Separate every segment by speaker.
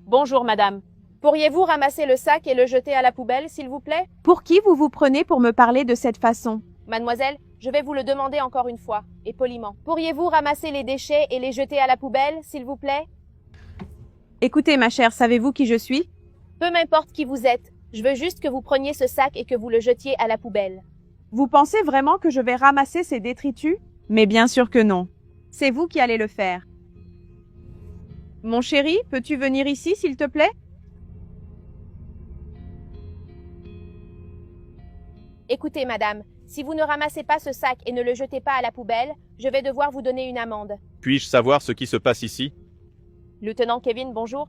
Speaker 1: Bonjour, madame. Pourriez-vous ramasser le sac et le jeter à la poubelle, s'il vous plaît?
Speaker 2: Pour qui vous vous prenez pour me parler de cette façon?
Speaker 1: Mademoiselle, je vais vous le demander encore une fois, et poliment. Pourriez-vous ramasser les déchets et les jeter à la poubelle, s'il vous plaît?
Speaker 2: Écoutez, ma chère, savez-vous qui je suis?
Speaker 1: Peu m'importe qui vous êtes. Je veux juste que vous preniez ce sac et que vous le jetiez à la poubelle.
Speaker 2: Vous pensez vraiment que je vais ramasser ces détritus? Mais bien sûr que non. C'est vous qui allez le faire. Mon chéri, peux-tu venir ici, s'il te plaît?
Speaker 1: Écoutez, madame, si vous ne ramassez pas ce sac et ne le jetez pas à la poubelle, je vais devoir vous donner une amende.
Speaker 3: Puis-je savoir ce qui se passe ici?
Speaker 1: Lieutenant Kevin, bonjour.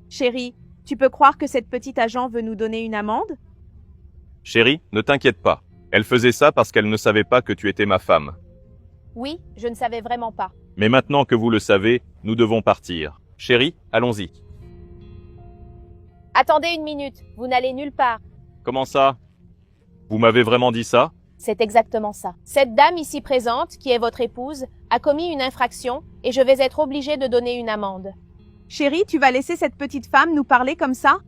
Speaker 2: Chéri, tu peux croire que cette petite agent veut nous donner une amende?
Speaker 3: Chérie, ne t'inquiète pas. Elle faisait ça parce qu'elle ne savait pas que tu étais ma femme.
Speaker 1: Oui, je ne savais vraiment pas.
Speaker 3: Mais maintenant que vous le savez, nous devons partir. Chérie, allons-y.
Speaker 1: Attendez une minute, vous n'allez nulle part.
Speaker 3: Comment ça? Vous m'avez vraiment dit ça?
Speaker 1: C'est exactement ça. Cette dame ici présente, qui est votre épouse, a commis une infraction et je vais être obligée de donner une amende.
Speaker 2: Chéri, tu vas laisser cette petite femme nous parler comme ça?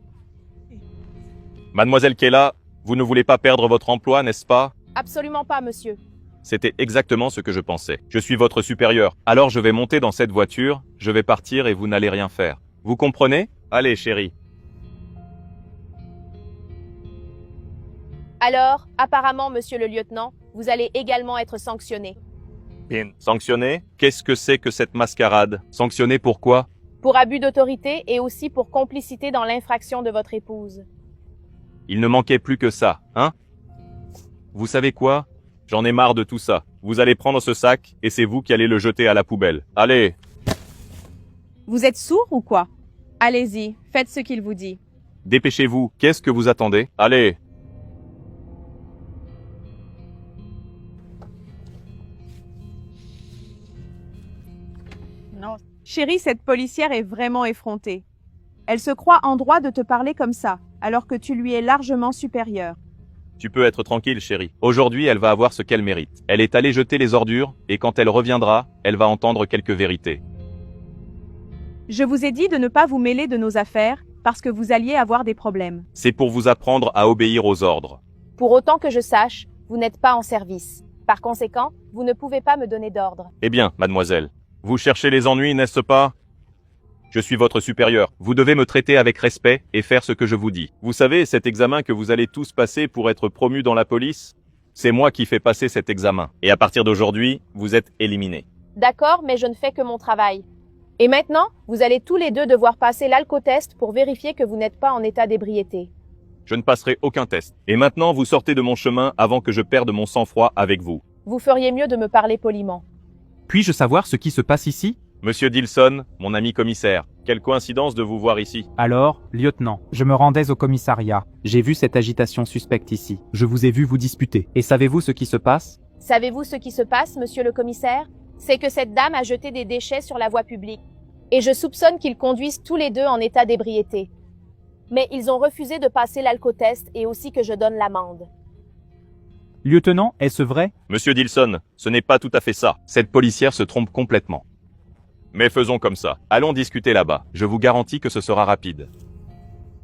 Speaker 3: Mademoiselle Kella, vous ne voulez pas perdre votre emploi, n'est-ce pas?
Speaker 1: Absolument pas, monsieur.
Speaker 3: C'était exactement ce que je pensais. Je suis votre supérieur. Alors je vais monter dans cette voiture, je vais partir et vous n'allez rien faire. Vous comprenez? Allez, chérie.
Speaker 1: Alors, apparemment, monsieur le lieutenant, vous allez également être sanctionné.
Speaker 3: Bien. Sanctionné? Qu'est-ce que c'est que cette mascarade? Sanctionné pour quoi?
Speaker 1: Pour abus d'autorité et aussi pour complicité dans l'infraction de votre épouse.
Speaker 3: Il ne manquait plus que ça, hein? Vous savez quoi? J'en ai marre de tout ça. Vous allez prendre ce sac et c'est vous qui allez le jeter à la poubelle. Allez!
Speaker 2: Vous êtes sourd ou quoi? Allez-y, faites ce qu'il vous dit.
Speaker 3: Dépêchez-vous. Qu'est-ce que vous attendez? Allez!
Speaker 2: Non. Chérie, cette policière est vraiment effrontée. Elle se croit en droit de te parler comme ça, alors que tu lui es largement supérieur.
Speaker 3: Tu peux être tranquille, chérie. Aujourd'hui, elle va avoir ce qu'elle mérite. Elle est allée jeter les ordures, et quand elle reviendra, elle va entendre quelques vérités.
Speaker 2: Je vous ai dit de ne pas vous mêler de nos affaires, parce que vous alliez avoir des problèmes.
Speaker 3: C'est pour vous apprendre à obéir aux ordres.
Speaker 1: Pour autant que je sache, vous n'êtes pas en service. Par conséquent, vous ne pouvez pas me donner d'ordre.
Speaker 3: Eh bien, mademoiselle, vous cherchez les ennuis, n'est-ce pas? Je suis votre supérieur. Vous devez me traiter avec respect et faire ce que je vous dis. Vous savez, cet examen que vous allez tous passer pour être promu dans la police, c'est moi qui fais passer cet examen. Et à partir d'aujourd'hui, vous êtes éliminés.
Speaker 1: D'accord, mais je ne fais que mon travail. Et maintenant, vous allez tous les deux devoir passer l'alcotest pour vérifier que vous n'êtes pas en état d'ébriété.
Speaker 3: Je ne passerai aucun test. Et maintenant, vous sortez de mon chemin avant que je perde mon sang-froid avec vous.
Speaker 1: Vous feriez mieux de me parler poliment.
Speaker 4: Puis-je savoir ce qui se passe ici?
Speaker 3: Monsieur Dilson, mon ami commissaire, quelle coïncidence de vous voir ici.
Speaker 4: Alors, lieutenant, je me rendais au commissariat. J'ai vu cette agitation suspecte ici. Je vous ai vu vous disputer. Et savez-vous ce qui se passe?
Speaker 1: Savez-vous ce qui se passe, monsieur le commissaire? C'est que cette dame a jeté des déchets sur la voie publique. Et je soupçonne qu'ils conduisent tous les deux en état d'ébriété. Mais ils ont refusé de passer l'alcotest et aussi que je donne l'amende.
Speaker 4: Lieutenant, est-ce vrai?
Speaker 3: Monsieur Dilson, ce n'est pas tout à fait ça. Cette policière se trompe complètement. Mais faisons comme ça. Allons discuter là-bas. Je vous garantis que ce sera rapide.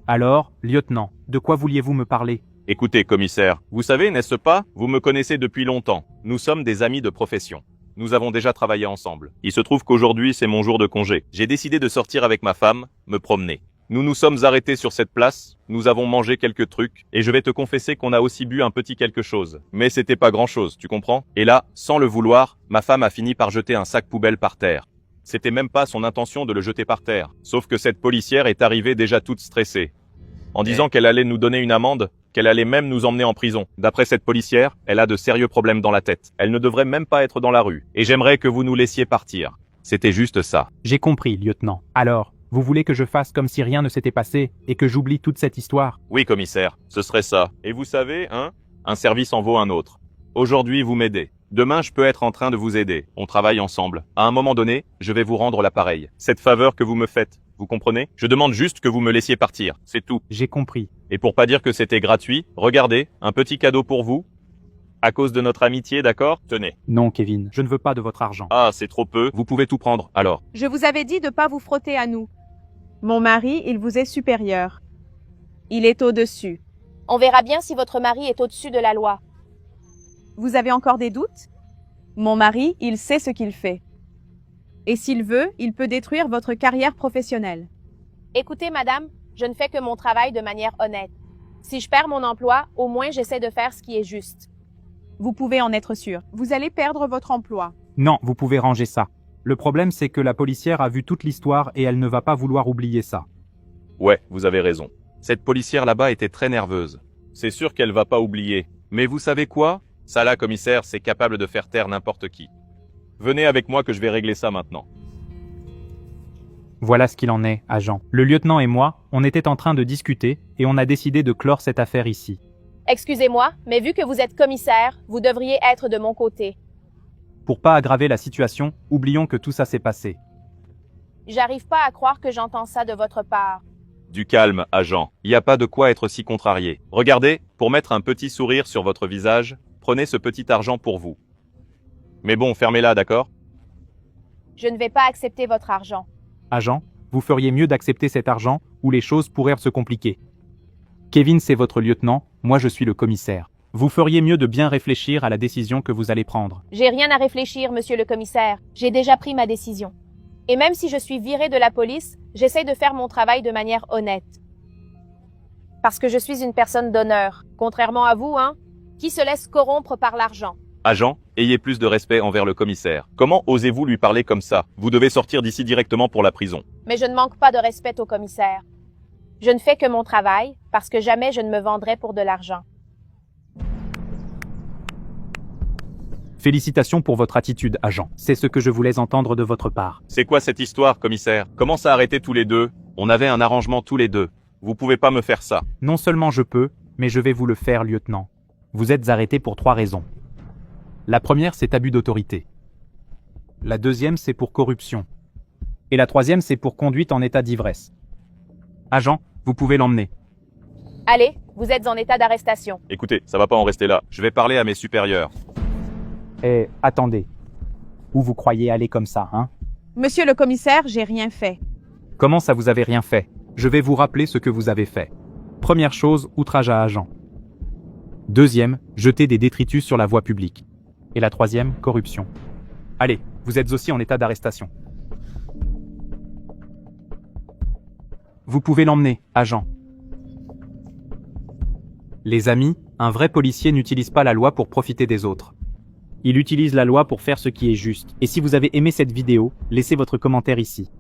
Speaker 4: Alors, lieutenant, de quoi vouliez-vous me parler?
Speaker 3: Écoutez, commissaire, vous savez, n'est-ce pas? Vous me connaissez depuis longtemps. Nous sommes des amis de profession. Nous avons déjà travaillé ensemble. Il se trouve qu'aujourd'hui, c'est mon jour de congé. J'ai décidé de sortir avec ma femme, me promener. Nous nous sommes arrêtés sur cette place, nous avons mangé quelques trucs, et je vais te confesser qu'on a aussi bu un petit quelque chose. Mais c'était pas grand-chose, tu comprends? Et là, sans le vouloir, ma femme a fini par jeter un sac poubelle par terre. C'était même pas son intention de le jeter par terre. Sauf que cette policière est arrivée déjà toute stressée. En disant qu'elle allait nous donner une amende, qu'elle allait même nous emmener en prison. D'après cette policière, elle a de sérieux problèmes dans la tête. Elle ne devrait même pas être dans la rue. Et j'aimerais que vous nous laissiez partir. C'était juste ça.
Speaker 4: J'ai compris, lieutenant. Alors, vous voulez que je fasse comme si rien ne s'était passé et que j'oublie toute cette histoire?
Speaker 3: Oui, commissaire, ce serait ça. Et vous savez, hein? Un service en vaut un autre. Aujourd'hui, vous m'aidez. Demain, je peux être en train de vous aider. On travaille ensemble. À un moment donné, je vais vous rendre l'appareil. Cette faveur que vous me faites, vous comprenez? Je demande juste que vous me laissiez partir. C'est tout.
Speaker 4: J'ai compris.
Speaker 3: Et pour pas dire que c'était gratuit, regardez, un petit cadeau pour vous. À cause de notre amitié, d'accord? Tenez.
Speaker 4: Non, Kevin, je ne veux pas de votre argent.
Speaker 3: Ah, c'est trop peu. Vous pouvez tout prendre, alors.
Speaker 2: Je vous avais dit de pas vous frotter à nous. Mon mari, il vous est supérieur. Il est au-dessus.
Speaker 1: On verra bien si votre mari est au-dessus de la loi.
Speaker 2: Vous avez encore des doutes? Mon mari, il sait ce qu'il fait. Et s'il veut, il peut détruire votre carrière professionnelle.
Speaker 1: Écoutez, madame, je ne fais que mon travail de manière honnête. Si je perds mon emploi, au moins j'essaie de faire ce qui est juste.
Speaker 2: Vous pouvez en être sûr. Vous allez perdre votre emploi.
Speaker 4: Non, vous pouvez ranger ça. Le problème, c'est que la policière a vu toute l'histoire et elle ne va pas vouloir oublier ça.
Speaker 3: Ouais, vous avez raison. Cette policière là-bas était très nerveuse. C'est sûr qu'elle va pas oublier. Mais vous savez quoi? Ça là, commissaire, c'est capable de faire taire n'importe qui. Venez avec moi que je vais régler ça maintenant.
Speaker 4: Voilà ce qu'il en est, agent. Le lieutenant et moi, on était en train de discuter et on a décidé de clore cette affaire ici.
Speaker 1: Excusez-moi, mais vu que vous êtes commissaire, vous devriez être de mon côté.
Speaker 4: Pour pas aggraver la situation, oublions que tout ça s'est passé.
Speaker 1: J'arrive pas à croire que j'entends ça de votre part.
Speaker 3: Du calme, agent. Il n'y a pas de quoi être si contrarié. Regardez, pour mettre un petit sourire sur votre visage, prenez ce petit argent pour vous. Mais bon, fermez-la, d'accord?
Speaker 1: Je ne vais pas accepter votre argent.
Speaker 4: Agent, vous feriez mieux d'accepter cet argent ou les choses pourraient se compliquer. Kevin, c'est votre lieutenant, moi je suis le commissaire. Vous feriez mieux de bien réfléchir à la décision que vous allez prendre.
Speaker 1: J'ai rien à réfléchir, monsieur le commissaire. J'ai déjà pris ma décision. Et même si je suis viré de la police, j'essaie de faire mon travail de manière honnête. Parce que je suis une personne d'honneur. Contrairement à vous, qui se laisse corrompre par l'argent.
Speaker 3: Agent, ayez plus de respect envers le commissaire. Comment osez-vous lui parler comme ça? Vous devez sortir d'ici directement pour la prison.
Speaker 1: Mais je ne manque pas de respect au commissaire. Je ne fais que mon travail, parce que jamais je ne me vendrai pour de l'argent.
Speaker 4: Félicitations pour votre attitude, agent. C'est ce que je voulais entendre de votre part.
Speaker 3: C'est quoi cette histoire, commissaire? Comment ça a arrêté tous les deux? On avait un arrangement tous les deux. Vous pouvez pas me faire ça.
Speaker 4: Non seulement je peux, mais je vais vous le faire, lieutenant. Vous êtes arrêté pour 3 raisons. La première, c'est abus d'autorité. La deuxième, c'est pour corruption. Et la troisième, c'est pour conduite en état d'ivresse. Agent, vous pouvez l'emmener.
Speaker 1: Allez, vous êtes en état d'arrestation.
Speaker 3: Écoutez, ça va pas en rester là. Je vais parler à mes supérieurs.
Speaker 4: Eh, attendez. Où vous croyez aller comme ça, hein?
Speaker 2: Monsieur le commissaire, j'ai rien fait.
Speaker 4: Comment ça vous avez rien fait? Je vais vous rappeler ce que vous avez fait. Première chose, outrage à agent. Deuxième, jeter des détritus sur la voie publique. Et la troisième, corruption. Allez, vous êtes aussi en état d'arrestation. Vous pouvez l'emmener, agent. Les amis, un vrai policier n'utilise pas la loi pour profiter des autres. Il utilise la loi pour faire ce qui est juste. Et si vous avez aimé cette vidéo, laissez votre commentaire ici.